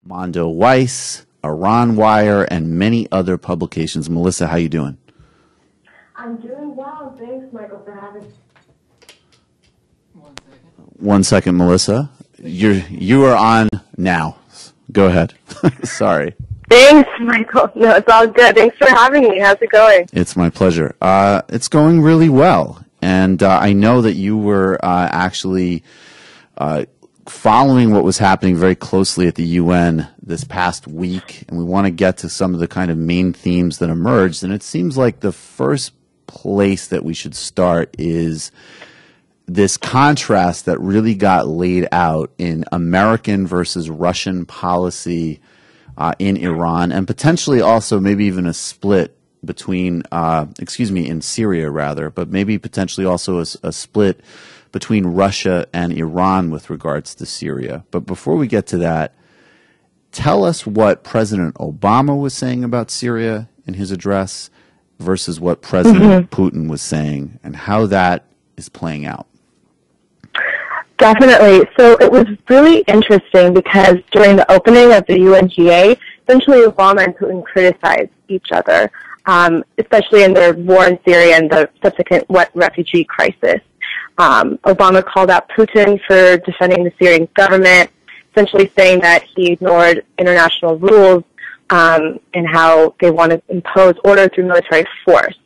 Mondo Weiss, Iran Wire, and many other publications. Melissa, how you doing? I'm doing well. Thanks, Michael, for having me. 1 second, Melissa. You are on now. Go ahead. Sorry. Thanks, Michael. No, it's all good. Thanks for having me. How's it going? It's my pleasure. It's going really well. And I know that you were actually following what was happening very closely at the UN this past week. And we want to get to some of the kind of main themes that emerged. And it seems like the first place that we should start is this contrast that really got laid out in American versus Russian policy in Iran, and potentially also maybe even a split between, in Syria rather, but maybe potentially also a split between Russia and Iran with regards to Syria. But before we get to that, tell us what President Obama was saying about Syria in his address versus what President Putin was saying and how that is playing out. Definitely. So it was really interesting because during the opening of the UNGA, essentially Obama and Putin criticized each other, especially in their war in Syria and the subsequent refugee crisis. Obama called out Putin for defending the Syrian government, essentially saying that he ignored international rules and how they want to impose order through military force.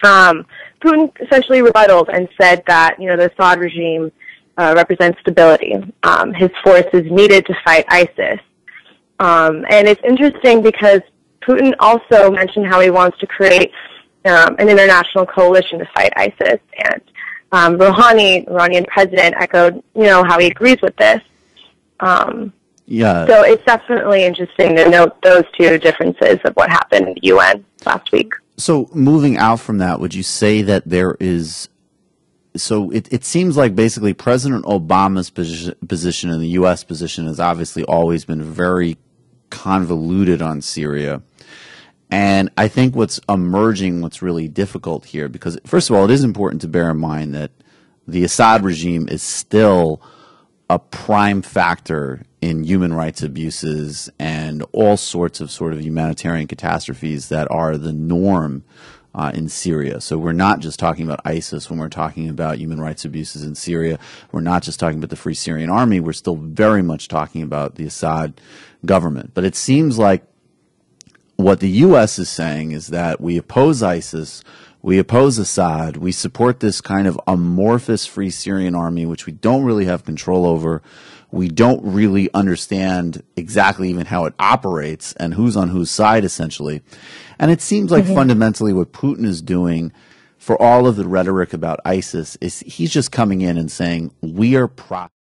Putin essentially rebutted and said that, the Assad regime represents stability. His force is needed to fight ISIS. And it's interesting because Putin also mentioned how he wants to create an international coalition to fight ISIS. And Iranian president, echoed, how he agrees with this. Yeah. So it's definitely interesting to note those two differences of what happened in the UN last week. So moving out from that, would you say that there is... So it seems like basically President Obama's position and the U.S. position has obviously always been very convoluted on Syria. And I think what's really difficult here, because first of all, it is important to bear in mind that the Assad regime is still a prime factor in human rights abuses and all sorts of humanitarian catastrophes that are the norm in Syria. So we're not just talking about ISIS when we're talking about human rights abuses in Syria. We're not just talking about the Free Syrian Army. We're still very much talking about the Assad government. But it seems like what the U.S. is saying is that we oppose ISIS, we oppose Assad, we support this kind of amorphous Free Syrian Army, which we don't really have control over. We don't really understand exactly even how it operates and who's on whose side, essentially. And it seems like fundamentally what Putin is doing for all of the rhetoric about ISIS is he's just coming in and saying, we are